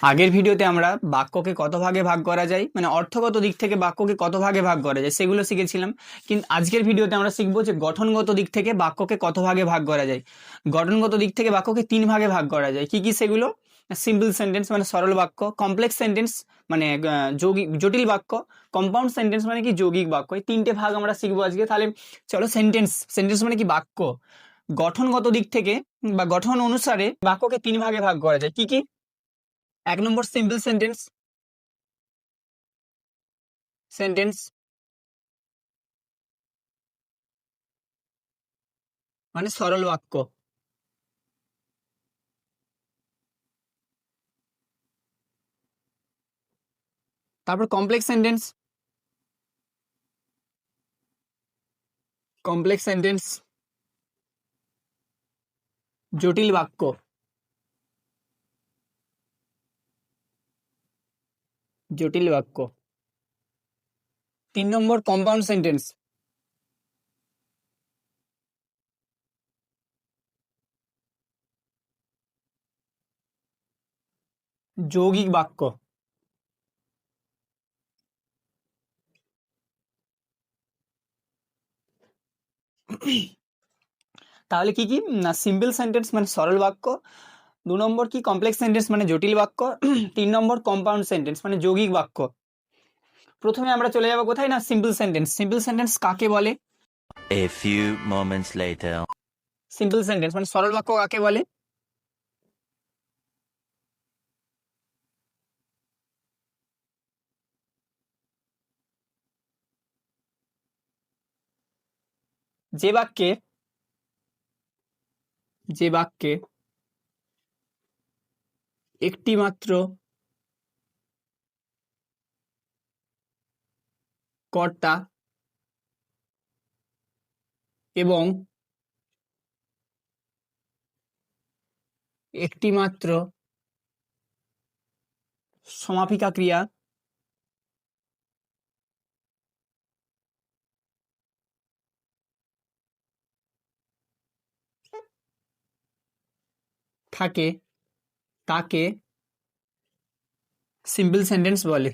আগের ভিডিওতে আমরা বাক্যকে কত ভাগে ভাগ করা যায়, মানে অর্থগত দিক থেকে বাক্যকে কত ভাগে ভাগ করা যায় সেগুলো শিখেছিলাম। কিন্তু আজকের ভিডিওতে আমরা শিখবো যে গঠনগত দিক থেকে বাক্যকে কত ভাগে ভাগ করা যায়। গঠনগত দিক থেকে বাক্যকে 3 ভাগে ভাগ করা যায়। কি কি সেগুলো? সিম্পল সেন্টেন্স মানে সরল বাক্য, কমপ্লেক্স সেন্টেন্স মানে যৌগিক জটিল বাক্য, কম্পাউন্ড সেন্টেন্স মানে কি যৌগিক বাক্য। এই 3টে ভাগ আমরা শিখবো আজকে। তাহলে চলো, সেন্টেন্স সেন্টেন্স মানে কি বাক্য। গঠনগত দিক থেকে বা গঠন অনুসারে বাক্যকে 3 ভাগে ভাগ করা যায়। কি কি? 1 নম্বর সিম্পল সেন্টেন্স, সেন্টেন্স মানে সরল বাক্য। তারপর কমপ্লেক্স সেন্টেন্স, কমপ্লেক্স সেন্টেন্স জটিল বাক্য। জটিল বাক্য। 3 নম্বর কম্পাউন্ড সেন্টেন্স, যৌগিক বাক্য। তাহলে কি কি? না, সিম্পল সেন্টেন্স মানে সরল বাক্য, 2 নম্বর কি কমপ্লেক্স সেন্টেন্স মানে জটিল বাক্য, 3 নম্বর কম্পাউন্ড সেন্টেন্স মানে যৌগিক বাক্য। প্রথমে আমরা চলে যাবো কোথায়? না, সিম্পল সেন্টেন্স। সিম্পল সেন্টেন্স কাকে বলে? A few moments later. Simple sentence মানে সরল বাক্য কাকে বলে? যে বাক্যে যে বাক্যে একটি মাত্র কর্তা এবং একটি মাত্র সমাপিকা ক্রিয়া থাকে তাকে সিম্পল সেন্টেন্স বলে।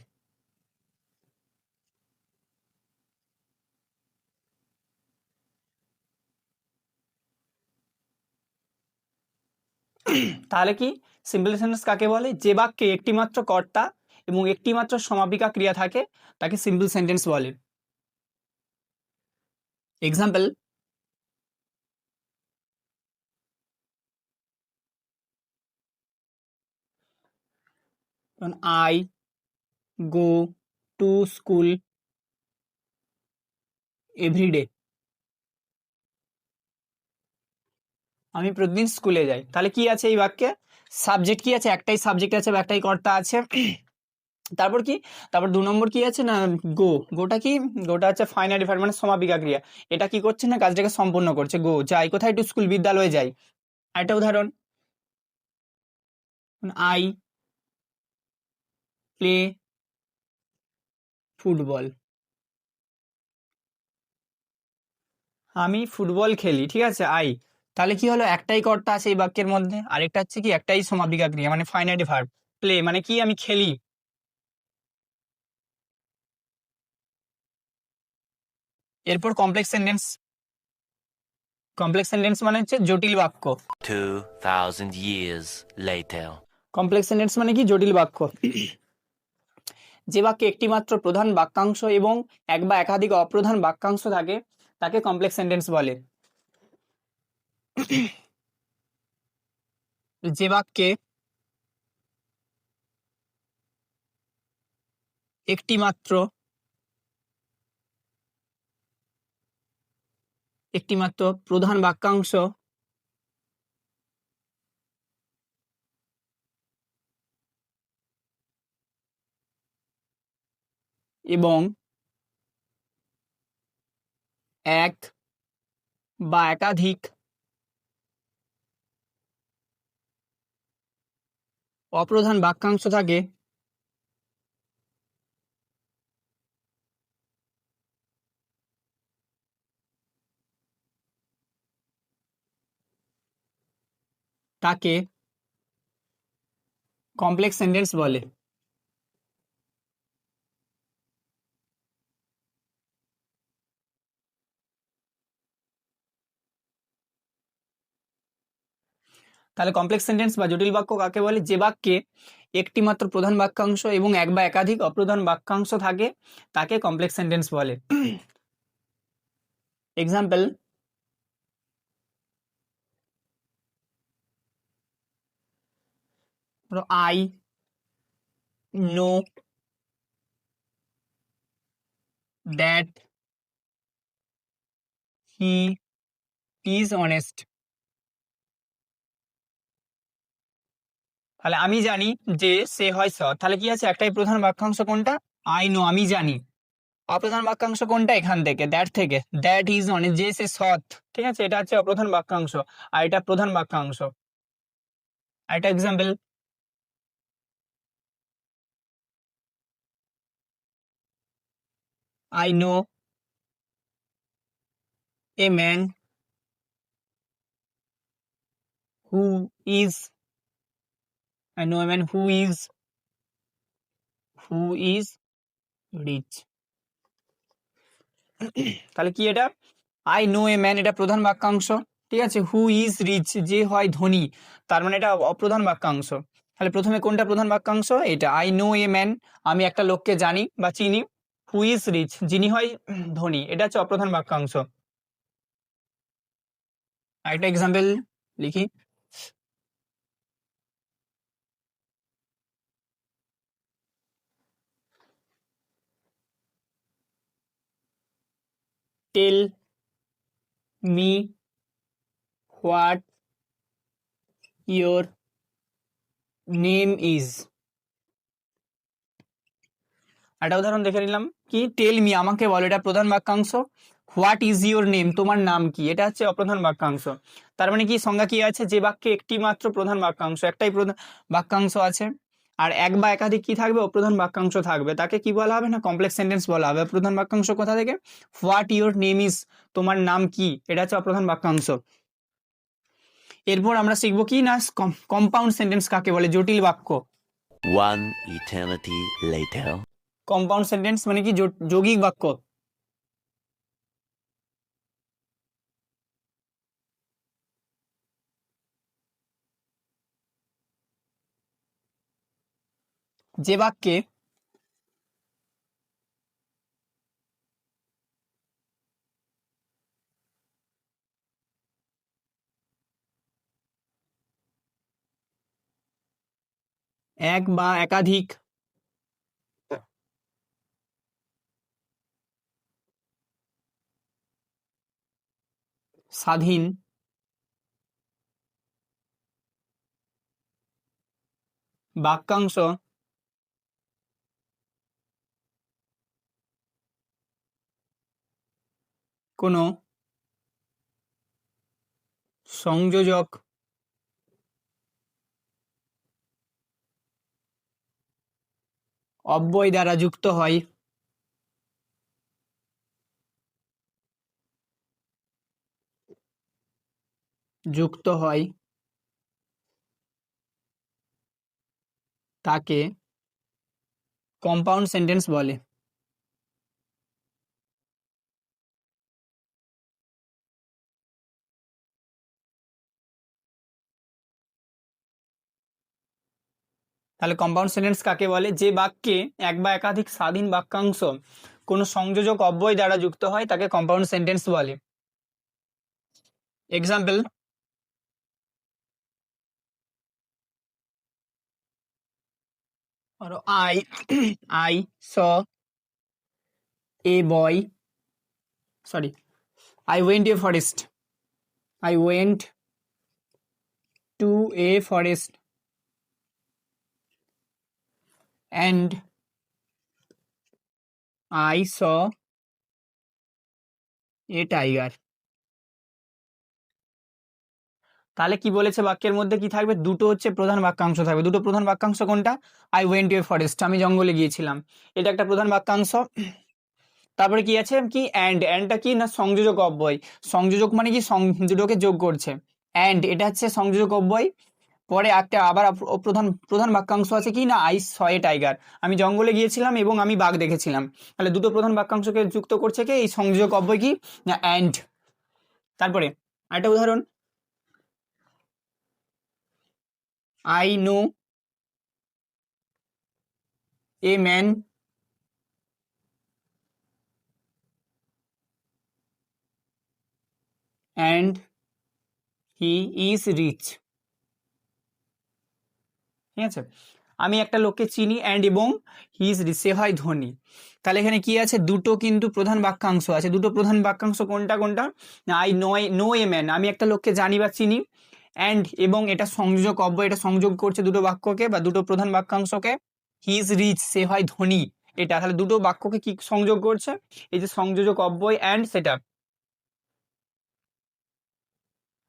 তাহলে কি সিম্পল সেন্টেন্স কাকে বলে? যে বাক্যে একটি মাত্র কর্তা এবং একটি মাত্র সমাপিকা ক্রিয়া থাকে তাকে সিম্পল সেন্টেন্স বলে। Example: I go to school every day. আমি প্রতিদিন স্কুলে যাই। তাহলে কি আছে এই বাক্যে? সাবজেক্ট কি আছে? একটাই সাবজেক্ট আছে বা একটাই কর্তা আছে। তারপর কি? তারপর 2 নম্বর কি আছে? না, গো। গোটা কি? গোটা হচ্ছে ফাইনাল ভার্ব মানে সমাপিকা ক্রিয়া। এটা কি করছে? না, কাজটাকে সম্পূর্ণ করছে। গো, যাই কোথায়? টু স্কুল, বিদ্যালয়ে যাই। আরেকটা উদাহরণ: আই প্লে ফুটবল। আমি ফুটবল খেলি। ঠিক আছে, আই। তাহলে কি হলো? একটাই কর্তা আছে এই বাক্যের মধ্যে, আরেকটা হচ্ছে কি একটাই সমাপিকা ক্রিয়া মানে ফাইনাইট ভার্ব। প্লে মানে কি? আমি খেলি। এরপর কমপ্লেক্স সেন্টেন্স। কমপ্লেক্স সেন্টেন্স মানে হচ্ছে জটিল বাক্য। 2000 years later. কমপ্লেক্স সেন্টেন্স মানে কি? জটিল বাক্য। যে বাক্যে একটি মাত্র প্রধান বাক্যাংশ এবং এক বা একাধিক অপ্রধান বাক্যাংশ থাকে তাকে কমপ্লেক্স সেন্টেন্স বলে। যে বাক্যে একটি মাত্র প্রধান বাক্যাংশ এবং এক বা একাধিক অপ্রধান বাক্যাংশ থাকে তাকে কমপ্লেক্স সেন্টেন্স বলে। তাহলে কমপ্লেক্স সেন্টেন্স বা জটিল বাক্য কাকে বলে? যে বাক্যে একটি মাত্র প্রধান বাক্যাংশ এবং এক বা একাধিক অপ্রধান বাক্যাংশ থাকে তাকে কমপ্লেক্স সেন্টেন্স বলে। Example, I know that he is honest. তাহলে আমি জানি যে সে হয় সৎ, তাহলে কি আছে, একটাই প্রধান বাক্যাংশ কোনটা? আই নো, আমি জানি। অপ্রধান বাক্যাংশ কোনটা? এখান থেকে, দ্যাট থেকে, দ্যাট ইজ অনেস্ট, যে সে সৎ। ঠিক আছে, এটা হচ্ছে অপ্রধান বাক্যাংশ আর এটা প্রধান বাক্যাংশ। আরেকটা example, I know a man who is, I know a man who is rich. তাহলে কি এটা? আই নো এ ম্যান, এটা প্রধান বাক্যাংশ। ঠিক আছে, হু ইজ রিচ, যে হয় ধনী, তার মানে এটা অপ্রধান বাক্যাংশ। তাহলে প্রথমে কোনটা প্রধান বাক্যাংশ? এটা আই নো এ ম্যান, আমি একটা লোককে জানি বা চিনি, হু ইজ রিচ, যিনি হয় ধনী, এটা হচ্ছে অপ্রধান বাক্যাংশ। আরেকটা এক্সাম্পল লিখি, tell me what your name is. একটা উদাহরণ দেখে নিলাম, কি টেল মি, আমাকে বলো, এটা প্রধান বাক্যাংশ। হোয়াট ইজ ইউর নেম, তোমার নাম কি, এটা হচ্ছে অপ্রধান বাক্যাংশ। তার মানে কি সংজ্ঞা কি আছে? যে বাক্যে একটি মাত্র প্রধান বাক্যাংশ, একটাই প্রধান বাক্যাংশ আছে আর এক বা একাধিক কি থাকবে? অপ্রধান বাক্যাংশ থাকবে, তাকে কি বলা হবে? না কমপ্লেক্স সেন্টেন্স বলা হবে। প্রধান বাক্যাংশ কোথা থেকে? হোয়াট ইউর নেম ইজ, তোমার নাম কি, এটা হচ্ছে অপ্রধান বাক্যাংশ। এরপর আমরা শিখবো কি না কম্পাউন্ড সেন্টেন্স কাকে বলে, জটিল বাক্য। One eternity later. Compound sentence মানে কি? যৌগিক বাক্য। যে বাক্যে এক বা একাধিক স্বাধীন বাক্যাংশ কোনো সংযোজক অব্যয় দ্বারা যুক্ত হয় তাকে কম্পাউন্ড সেন্টেন্স বলে। তাহলে কম্পাউন্ড সেন্টেন্স কাকে বলে? যে বাক্যে এক বা একাধিক স্বাধীন বাক্যাংশ কোনো সংযোজক অব্যয় দ্বারা যুক্ত হয় তাকে কম্পাউন্ড সেন্টেন্স বলে। Example, I I saw A boy, sorry, I went to a forest. I went to a forest and I saw a tiger. তাহলে কি বলেছে? বাক্যের মধ্যে কি থাকবে? দুটো হচ্ছে প্রধান বাক্যাংশ থাকবে। দুটো প্রধান বাক্যাংশ কোনটা? I went to a forest, আমি জঙ্গলে গিয়েছিলাম, এটা একটা প্রধান বাক্যাংশ। তারপরে কি আছে? কি অ্যান্ডটা কি না সংযোজক অব্যয়। সংযোজক মানে কি দুটোকে যোগ করছে। অ্যান্ড এটা হচ্ছে সংযোজক অব্যয়, পরে একটা আবার প্রধান প্রধান বাক্যাংশ আছে কি না, আই স এ টাইগার, আমি জঙ্গলে গিয়েছিলাম এবং আমি বাঘ দেখেছিলাম। তাহলে দুটো প্রধান বাক্যাংশকে যুক্ত করছে কি এই সংযোজক অব্যয় কি না অ্যান্ড। তারপরে আরেকটা উদাহরণ, I know a man and he is rich. ঠিক আছে, আমি একটা লোককে চিনি অ্যান্ড এবং হি ইজ রিচ, সে হয় ধনী। তাহলে এখানে কি আছে, দুটো কিন্তু প্রধান বাক্যাংশ আছে। দুটো প্রধান বাক্যাংশ কোনটা কোনটা না, আই নো এ ম্যান, আমি একটা লোককে জানি বা চিনি, অ্যান্ড এবং এটা সংযোজক অব্যয়, এটা সংযোগ করছে দুটো বাক্যকে বা দুটো প্রধান বাক্যাংশকে, হি ইজ রিচ, সে হয় ধনী। এটা তাহলে দুটো বাক্যকে কি সংযোগ করছে, এই যে সংযোজক অব্যয় অ্যান্ড সেটা।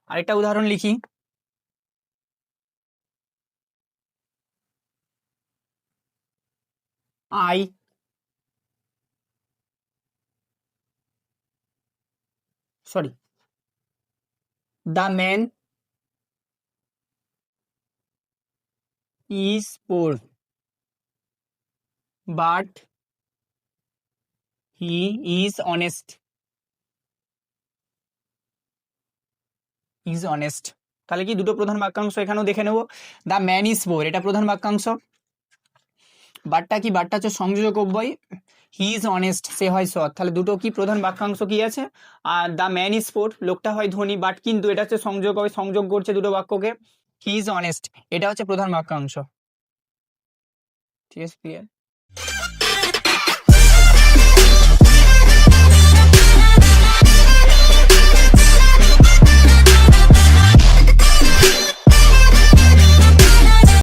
আরেকটা উদাহরণ লিখি, I sorry the man is poor but he is honest. Is honest, তাহলে কি দুটো প্রধান বাক্যাংশ এখানেও দেখে নেব। দ্য ম্যান ইজ পোর, এটা প্রধান বাক্যাংশ। বাটটা কি, বাটটা হচ্ছে সংযোজক অব্যয়, হি ইজ অনেস্ট, সে হয় সৎ। তাহলে দুটো কি প্রধান বাক্যাংশ কি আছে, are the man is poor, লোকটা হয় ধনী, বাট কিন্তু এটা হচ্ছে সংযোগ হয়, সংযোগ করছে দুটো বাক্যকে, হি ইজ অনেস্ট, এটা হচ্ছে প্রধান বাক্যাংশ। ঠিক আছে, ক্লিয়ার।